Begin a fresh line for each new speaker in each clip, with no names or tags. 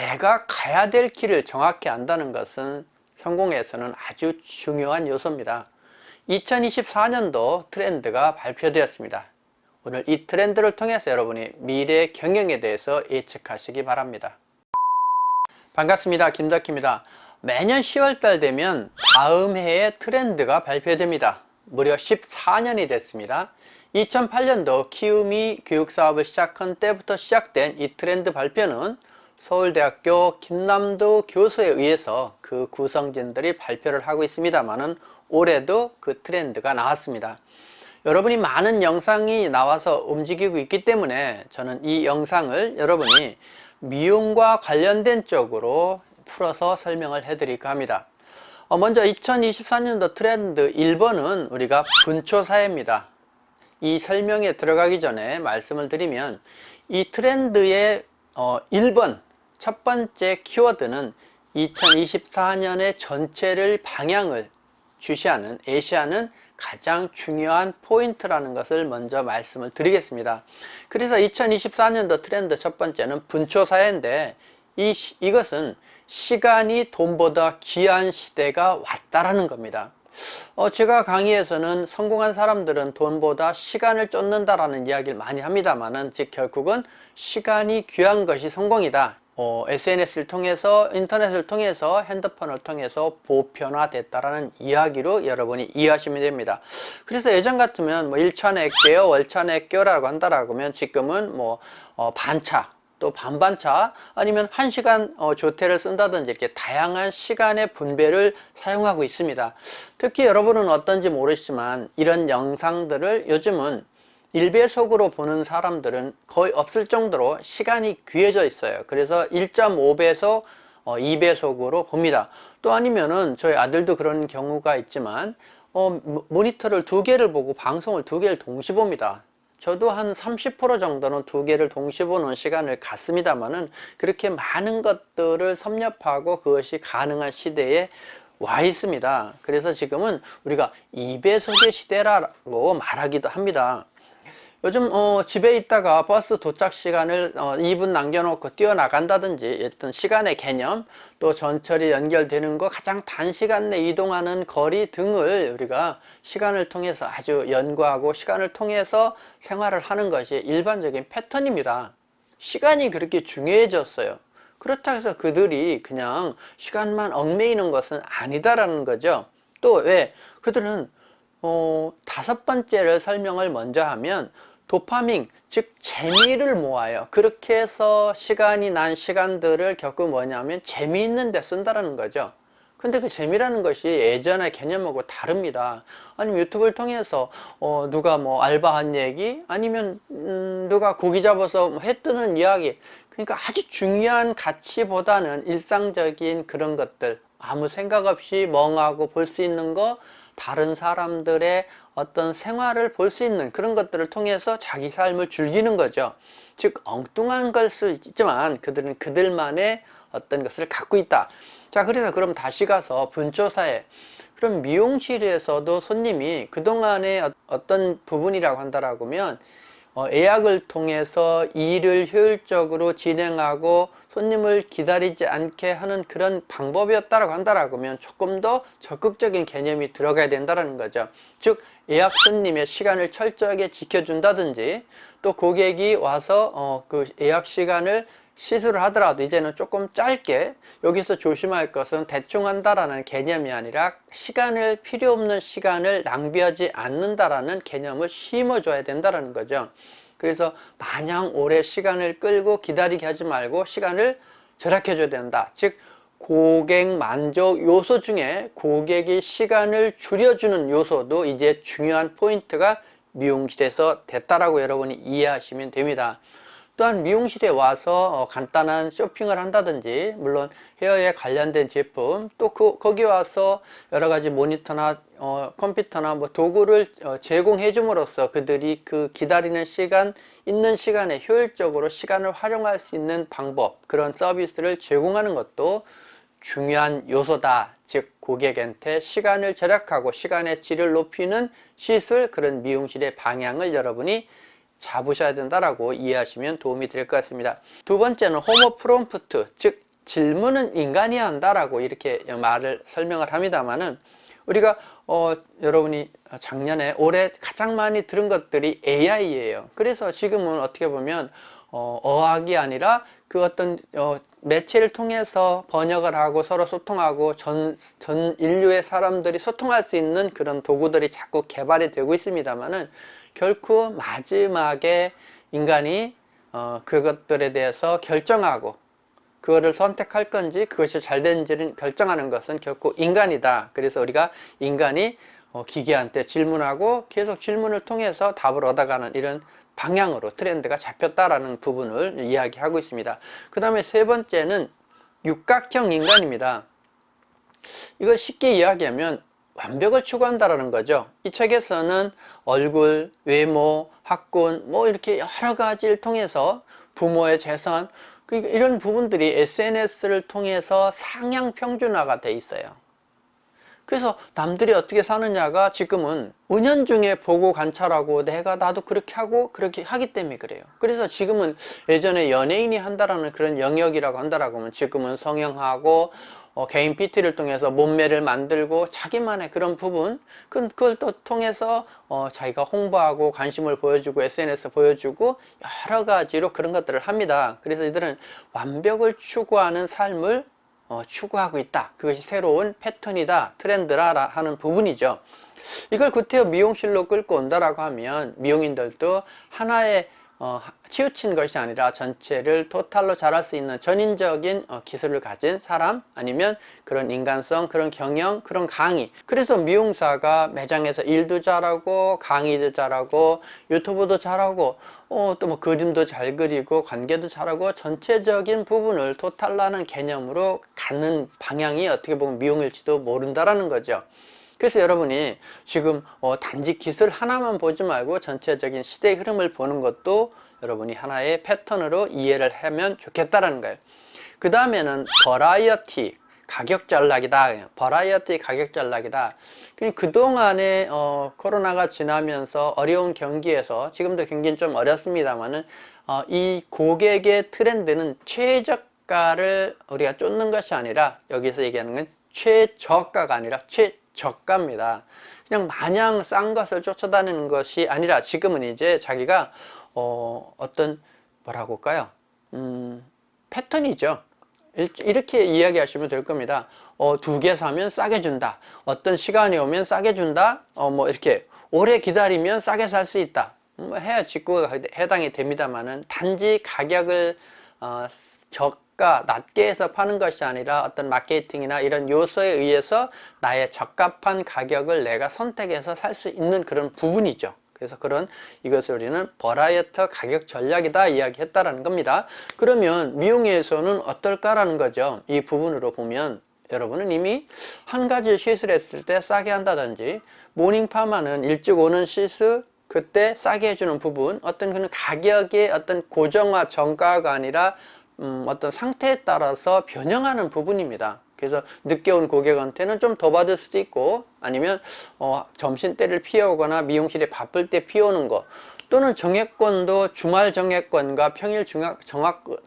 내가 가야 될 길을 정확히 안다는 것은 성공에서는 아주 중요한 요소입니다. 2024년도 트렌드가 발표되었습니다. 오늘 이 트렌드를 통해서 여러분이 미래 경영에 대해서 예측하시기 바랍니다. 반갑습니다. 김덕희입니다. 매년 10월달 되면 다음 해의 트렌드가 발표됩니다. 무려 14년이 됐습니다. 2008년도 키움이 교육사업을 시작한 때부터 시작된 이 트렌드 발표는 서울대학교 김남도 교수에 의해서 그 구성진들이 발표를 하고 있습니다만은 올해도 그 트렌드가 나왔습니다. 여러분이 많은 영상이 나와서 움직이고 있기 때문에 저는 이 영상을 여러분이 미용과 관련된 쪽으로 풀어서 설명을 해드릴까 합니다. 먼저 2024년도 트렌드 1번은 우리가 분초사회입니다. 이 설명에 들어가기 전에 말씀을 드리면 이 트렌드의 1번 첫 번째 키워드는 2024년의 전체를 방향을 주시하는 예시하는 가장 중요한 포인트라는 것을 먼저 말씀을 드리겠습니다. 그래서 2024년도 트렌드 첫 번째는 분초사회인데 이것은 시간이 돈보다 귀한 시대가 왔다라는 겁니다. 제가 강의에서는 성공한 사람들은 돈보다 시간을 쫓는다라는 이야기를 많이 합니다만은 즉 결국은 시간이 귀한 것이 성공이다. SNS를 통해서 인터넷을 통해서 핸드폰을 통해서 보편화됐다라는 이야기로 여러분이 이해하시면 됩니다. 그래서 예전 같으면 일차내껴 월차내껴라고 한다라고 하면 지금은 반차 또 반반차 아니면 1시간 조퇴를 쓴다든지 이렇게 다양한 시간의 분배를 사용하고 있습니다. 특히 여러분은 어떤지 모르시지만 이런 영상들을 요즘은 1배속으로 보는 사람들은 거의 없을 정도로 시간이 귀해져 있어요. 그래서 1.5배속, 2배속으로 봅니다. 또 아니면은 저희 아들도 그런 경우가 있지만 모니터를 2개를 보고 방송을 2개를 동시에 봅니다. 저도 한 30% 정도는 2개를 동시에 보는 시간을 갖습니다만은 그렇게 많은 것들을 섭렵하고 그것이 가능한 시대에 와 있습니다. 그래서 지금은 우리가 2배속의 시대라고 말하기도 합니다. 요즘 집에 있다가 버스 도착 시간을 2분 남겨놓고 뛰어나간다든지 어떤 시간의 개념 또 전철이 연결되는 거 가장 단시간 내 이동하는 거리 등을 우리가 시간을 통해서 아주 연구하고 시간을 통해서 생활을 하는 것이 일반적인 패턴입니다. 시간이 그렇게 중요해졌어요. 그렇다고 해서 그들이 그냥 시간만 얽매이는 것은 아니다라는 거죠. 또 왜 그들은 다섯 번째를 설명을 먼저 하면 도파민, 즉 재미를 모아요. 그렇게 해서 시간이 난 시간들을 결국 뭐냐면 재미있는 데 쓴다는 거죠. 근데 그 재미라는 것이 예전의 개념하고 다릅니다. 아니면 유튜브를 통해서 누가 알바한 얘기 아니면 누가 고기 잡아서 회 뜨는 이야기, 그러니까 아주 중요한 가치보다는 일상적인 그런 것들, 아무 생각 없이 멍하고 볼 수 있는 거, 다른 사람들의 어떤 생활을 볼 수 있는 그런 것들을 통해서 자기 삶을 즐기는 거죠. 즉 엉뚱한 걸 수 있지만 그들은 그들만의 어떤 것을 갖고 있다. 자, 그래서 그럼 다시 가서 분초사에, 그럼 미용실에서도 손님이 그동안의 어떤 부분이라고 한다라고 하면 예약을 통해서 일을 효율적으로 진행하고 손님을 기다리지 않게 하는 그런 방법이었다라고 한다라고 하면 조금 더 적극적인 개념이 들어가야 된다는 거죠. 즉 예약 손님의 시간을 철저하게 지켜준다든지 또 고객이 와서 그 예약 시간을 시술을 하더라도 이제는 조금 짧게, 여기서 조심할 것은 대충 한다라는 개념이 아니라 시간을, 필요 없는 시간을 낭비하지 않는다라는 개념을 심어줘야 된다는 거죠. 그래서 마냥 오래 시간을 끌고 기다리게 하지 말고 시간을 절약해 줘야 된다. 즉 고객 만족 요소 중에 고객이 시간을 줄여주는 요소도 이제 중요한 포인트가 미용실에서 됐다라고 여러분이 이해하시면 됩니다. 또한 미용실에 와서 간단한 쇼핑을 한다든지, 물론 헤어에 관련된 제품, 또 거기 와서 여러 가지 모니터나 컴퓨터나 도구를 제공해 줌으로써 그들이 그 기다리는 시간, 있는 시간에 효율적으로 시간을 활용할 수 있는 방법, 그런 서비스를 제공하는 것도 중요한 요소다. 즉 고객한테 시간을 절약하고 시간의 질을 높이는 시술, 그런 미용실의 방향을 여러분이 잡으셔야 된다라고 이해하시면 도움이 될 것 같습니다. 두 번째는 홈 프롬프트, 즉 질문은 인간이 한다라고 이렇게 말을 설명을 합니다만은 우리가 여러분이 작년에 올해 가장 많이 들은 것들이 AI예요. 그래서 지금은 어떻게 보면 어학이 아니라 그 어떤 매체를 통해서 번역을 하고 서로 소통하고 전 인류의 사람들이 소통할 수 있는 그런 도구들이 자꾸 개발이 되고 있습니다만은 결코 마지막에 인간이 그것들에 대해서 결정하고 그거를 선택할 건지 그것이 잘 되는지를 결정하는 것은 결코 인간이다. 그래서 우리가 인간이 기계한테 질문하고 계속 질문을 통해서 답을 얻어가는 이런 방향으로 트렌드가 잡혔다라는 부분을 이야기하고 있습니다. 그 다음에 세 번째는 육각형 인간입니다. 이걸 쉽게 이야기하면 완벽을 추구한다라는 거죠. 이 책에서는 얼굴, 외모, 학군 뭐 이렇게 여러 가지를 통해서 부모의 재산 이런 부분들이 SNS를 통해서 상향 평준화가 돼 있어요. 그래서 남들이 어떻게 사느냐가 지금은 은연중에 보고 관찰하고 나도 그렇게 하고 그렇게 하기 때문에 그래요. 그래서 지금은 예전에 연예인이 한다라는 그런 영역이라고 한다라고 하면 지금은 성형하고 개인 PT를 통해서 몸매를 만들고 자기만의 그런 부분 그걸 또 통해서 자기가 홍보하고 관심을 보여주고 SNS 보여주고 여러 가지로 그런 것들을 합니다. 그래서 이들은 완벽을 추구하는 삶을 추구하고 있다. 그것이 새로운 패턴이다, 트렌드라 하는 부분이죠. 이걸 구태여 미용실로 끌고 온다라고 하면 미용인들도 하나의 치우친 것이 아니라 전체를 토탈로 잘할 수 있는 전인적인 기술을 가진 사람 아니면 그런 인간성, 그런 경영, 그런 강의. 그래서 미용사가 매장에서 일도 잘하고 강의도 잘하고 유튜브도 잘하고 또 뭐 그림도 잘 그리고 관계도 잘하고 전체적인 부분을 토탈라는 개념으로 갖는 방향이 어떻게 보면 미용일지도 모른다라는 거죠. 그래서 여러분이 지금 단지 기술 하나만 보지 말고 전체적인 시대의 흐름을 보는 것도 여러분이 하나의 패턴으로 이해를 하면 좋겠다라는 거예요. 그 다음에는 버라이어티, 가격 전략이다. 버라이어티 가격 전략이다. 그동안에 코로나가 지나면서 어려운 경기에서 지금도 경기는 좀 어렵습니다만은 이 고객의 트렌드는 최저가를 우리가 쫓는 것이 아니라 여기서 얘기하는 건 최저가가 아니라 최저가입니다. 그냥 마냥 싼 것을 쫓아다니는 것이 아니라 지금은 이제 자기가 어떤 뭐라고 할까요? 패턴이죠. 이렇게 이야기하시면 될 겁니다. 2개 사면 싸게 준다. 어떤 시간이 오면 싸게 준다. 뭐 이렇게 오래 기다리면 싸게 살 수 있다. 해야 직구가 해당이 됩니다만은 단지 가격을 저가 낮게 해서 파는 것이 아니라 어떤 마케팅이나 이런 요소에 의해서 나의 적합한 가격을 내가 선택해서 살 수 있는 그런 부분이죠. 그래서 이것을 우리는 버라이어티 가격 전략이다 이야기했다라는 겁니다. 그러면 미용에서는 어떨까라는 거죠. 이 부분으로 보면 여러분은 이미 한 가지 시술을 했을 때 싸게 한다든지 모닝 파마는 일찍 오는 시술 그때 싸게 해주는 부분 어떤 그런 가격의 어떤 고정화 정가가 아니라 어떤 상태에 따라서 변형하는 부분입니다. 그래서 늦게 온 고객한테는 좀 더 받을 수도 있고 아니면 점심때를 피해오거나 미용실에 바쁠 때 피해오는 거 또는 정액권도 주말 정액권과 평일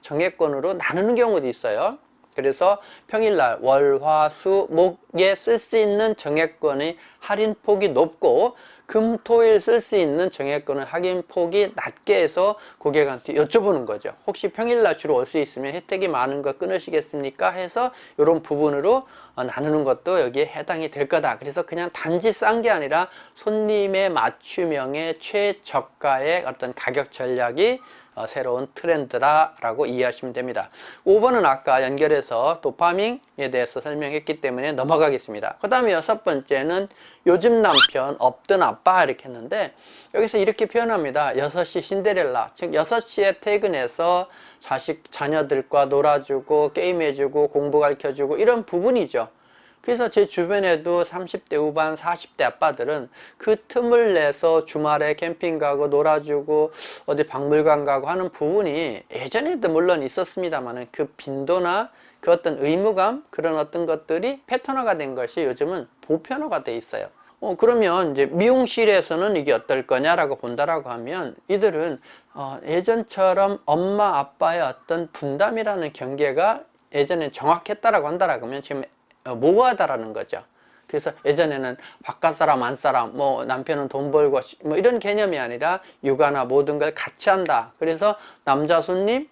정액권으로 나누는 경우도 있어요. 그래서 평일날 월, 화, 수, 목에 쓸 수 있는 정액권의 할인폭이 높고 금, 토, 일 쓸 수 있는 정액권의 할인폭이 낮게 해서 고객한테 여쭤보는 거죠. 혹시 평일날 주로 올 수 있으면 혜택이 많은 거 끊으시겠습니까? 해서 이런 부분으로 나누는 것도 여기에 해당이 될 거다. 그래서 그냥 단지 싼 게 아니라 손님의 맞춤형의 최저가의 어떤 가격 전략이 새로운 트렌드라고 이해하시면 됩니다. 5번은 아까 연결해서 도파민에 대해서 설명했기 때문에 넘어가겠습니다. 그 다음에 6번째는 요즘 남편 없던 아빠 이렇게 했는데 여기서 이렇게 표현합니다. 6시 신데렐라, 즉 6시에 퇴근해서 자녀들과 놀아주고 게임해주고 공부 가르쳐주고 이런 부분이죠. 그래서 제 주변에도 30대 후반 40대 아빠들은 그 틈을 내서 주말에 캠핑 가고 놀아주고 어디 박물관 가고 하는 부분이 예전에도 물론 있었습니다만 그 빈도나 그 어떤 의무감 그런 어떤 것들이 패턴화가 된 것이 요즘은 보편화가 돼 있어요. 그러면 이제 미용실에서는 이게 어떨 거냐라고 본다라고 하면 이들은 예전처럼 엄마 아빠의 어떤 분담이라는 경계가 예전엔 정확했다라고 한다라고 하면 지금 모호하다라는 거죠. 그래서 예전에는 바깥 사람 안 사람 뭐 남편은 돈 벌고 뭐 이런 개념이 아니라 육아나 모든 걸 같이 한다. 그래서 남자 손님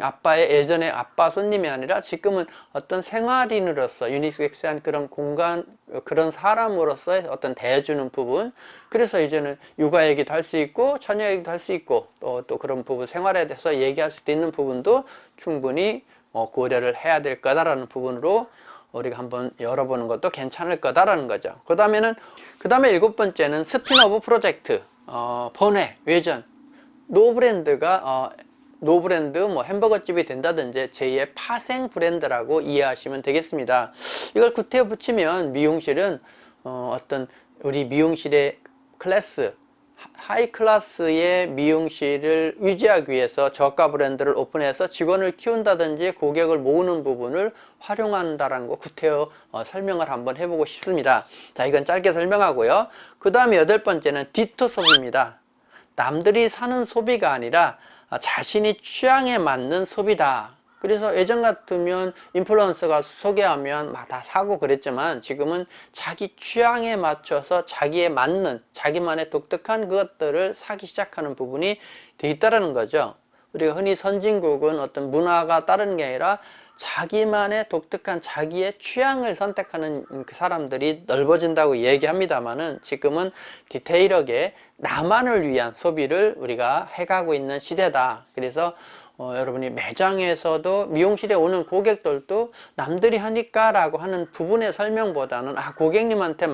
아빠의 예전에 아빠 손님이 아니라 지금은 어떤 생활인으로서 유니섹스한 그런 공간 그런 사람으로서의 어떤 대해주는 부분. 그래서 이제는 육아 얘기도 할 수 있고 처녀 얘기도 할 수 있고 또 그런 부분 생활에 대해서 얘기할 수도 있는 부분도 충분히 고려를 해야 될 거다라는 부분으로 우리가 한번 열어보는 것도 괜찮을 거다라는 거죠. 그 다음에 일곱 번째는 스핀오프 프로젝트, 번외, 외전. 노브랜드 뭐 햄버거 집이 된다든지 제2의 파생 브랜드라고 이해하시면 되겠습니다. 이걸 구태여 붙이면 미용실은 어떤 우리 미용실의 클래스 하이 클래스의 미용실을 유지하기 위해서 저가 브랜드를 오픈해서 직원을 키운다든지 고객을 모으는 부분을 활용한다는 거 구태여 설명을 한번 해보고 싶습니다. 자, 이건 짧게 설명하고요. 그 다음에 여덟 번째는 디토 소비입니다. 남들이 사는 소비가 아니라 자신이 취향에 맞는 소비다. 그래서 예전 같으면 인플루언서가 소개하면 막 다 사고 그랬지만 지금은 자기 취향에 맞춰서 자기에 맞는 자기만의 독특한 그것들을 사기 시작하는 부분이 돼 있다는 거죠. 우리가 흔히 선진국은 어떤 문화가 다른 게 아니라 자기만의 독특한 자기의 취향을 선택하는 그 사람들이 넓어진다고 얘기합니다만은 지금은 디테일하게 나만을 위한 소비를 우리가 해가고 있는 시대다. 그래서 여러분이 매장에서도 미용실에 오는 고객들도 남들이 하니까 라고 하는 부분의 설명보다는 고객님한테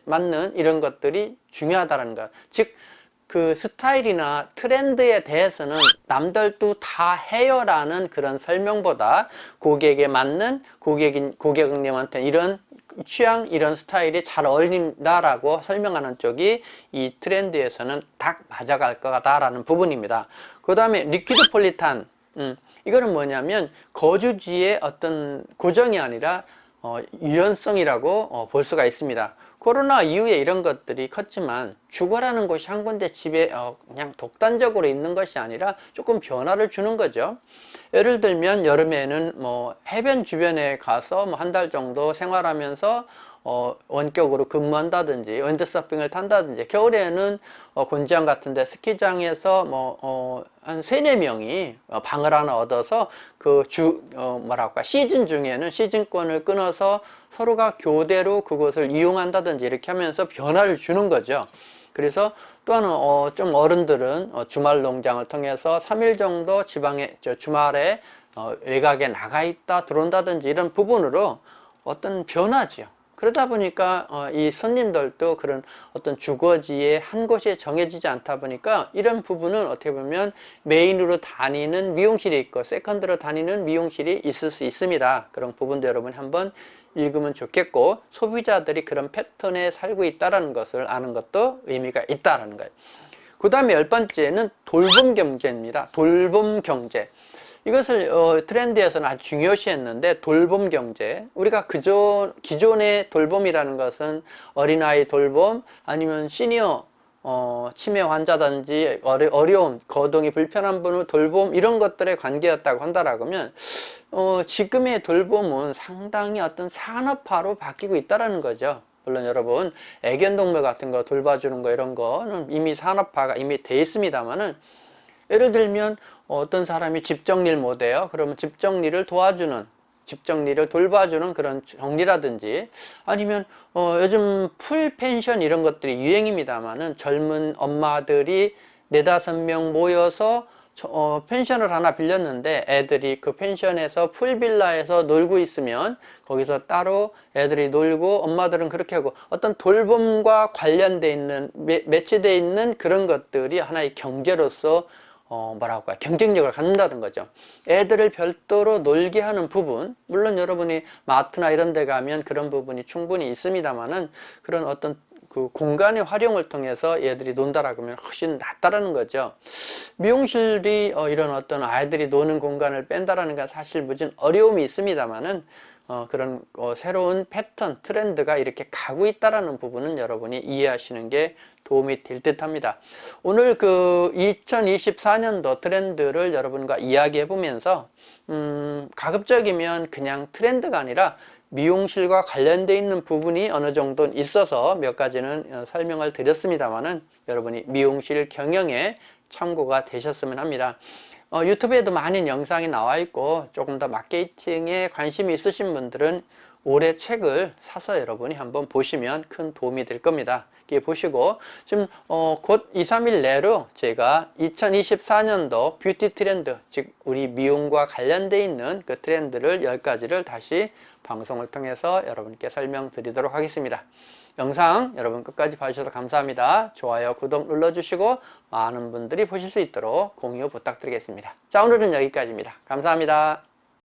맞는 이런 것들이 중요하다는 것. 즉 그 스타일이나 트렌드에 대해서는 남들도 다 해요 라는 그런 설명보다 고객에 맞는 고객님한테 이런 취향 이런 스타일이 잘 어울린다라고 설명하는 쪽이 이 트렌드에서는 딱 맞아갈 거다라는 부분입니다. 그 다음에 리퀴드 폴리탄, 이거는 뭐냐면 거주지의 어떤 고정이 아니라 유연성이라고 볼 수가 있습니다. 코로나 이후에 이런 것들이 컸지만 주거라는 곳이 한 군데 집에 그냥 독단적으로 있는 것이 아니라 조금 변화를 주는 거죠. 예를 들면 여름에는 뭐 해변 주변에 가서 뭐 한 달 정도 생활하면서 원격으로 근무한다든지 윈드서핑을 탄다든지, 겨울에는 곤지암 같은데 스키장에서 한 3-4명이 방을 하나 얻어서 시즌 중에는 시즌권을 끊어서 서로가 교대로 그것을 이용한다든지 이렇게 하면서 변화를 주는 거죠. 그래서 또 하나 좀 어른들은 주말 농장을 통해서 3일 정도 주말에 외곽에 나가 있다 들어온다든지 이런 부분으로 어떤 변화죠. 그러다 보니까 이 손님들도 그런 어떤 주거지에 한 곳에 정해지지 않다 보니까 이런 부분은 어떻게 보면 메인으로 다니는 미용실이 있고 세컨드로 다니는 미용실이 있을 수 있습니다. 그런 부분도 여러분이 한번 읽으면 좋겠고, 소비자들이 그런 패턴에 살고 있다는 것을 아는 것도 의미가 있다는 거예요. 그 다음에 10번째는 돌봄 경제입니다. 돌봄 경제. 이것을 트렌드에서는 아주 중요시했는데, 돌봄 경제, 우리가 기존의 돌봄이라는 것은 어린아이 돌봄 아니면 시니어 치매 환자든지 어려운 거동이 불편한 분을 돌봄 이런 것들의 관계였다고 한다라고 하면 지금의 돌봄은 상당히 어떤 산업화로 바뀌고 있다는 거죠. 물론 여러분 애견동물 같은 거 돌봐주는 거 이런 거는 이미 산업화가 이미 돼 있습니다만은, 예를 들면 어떤 사람이 집 정리를 못해요. 그러면 집 정리를 돌봐주는 그런 정리라든지, 아니면 요즘 풀 펜션 이런 것들이 유행입니다만은 젊은 엄마들이 4-5명 모여서 펜션을 하나 빌렸는데 애들이 그 펜션에서 풀빌라에서 놀고 있으면 거기서 따로 애들이 놀고 엄마들은 그렇게 하고, 어떤 돌봄과 관련돼 있는 매치돼 있는 그런 것들이 하나의 경제로서 경쟁력을 갖는다는 거죠. 애들을 별도로 놀게 하는 부분, 물론 여러분이 마트나 이런 데 가면 그런 부분이 충분히 있습니다만은, 그런 어떤 그 공간의 활용을 통해서 얘들이 논다라고 하면 훨씬 낫다라는 거죠. 미용실이 이런 어떤 아이들이 노는 공간을 뺀다라는 건 사실 무슨 어려움이 있습니다만은, 그런 새로운 패턴, 트렌드가 이렇게 가고 있다라는 부분은 여러분이 이해하시는 게 도움이 될 듯 합니다. 오늘 그 2024년도 트렌드를 여러분과 이야기해 보면서 가급적이면 그냥 트렌드가 아니라 미용실과 관련되어 있는 부분이 어느 정도 있어서 몇 가지는 설명을 드렸습니다만은 여러분이 미용실 경영에 참고가 되셨으면 합니다. 유튜브에도 많은 영상이 나와 있고 조금 더 마케팅에 관심이 있으신 분들은 올해 책을 사서 여러분이 한번 보시면 큰 도움이 될 겁니다. 이렇게 보시고 지금 곧 2, 3일 내로 제가 2024년도 뷰티 트렌드, 즉 우리 미용과 관련되어 있는 그 트렌드를 10가지를 다시 방송을 통해서 여러분께 설명드리도록 하겠습니다. 영상 여러분 끝까지 봐주셔서 감사합니다. 좋아요, 구독 눌러주시고 많은 분들이 보실 수 있도록 공유 부탁드리겠습니다. 자, 오늘은 여기까지입니다. 감사합니다.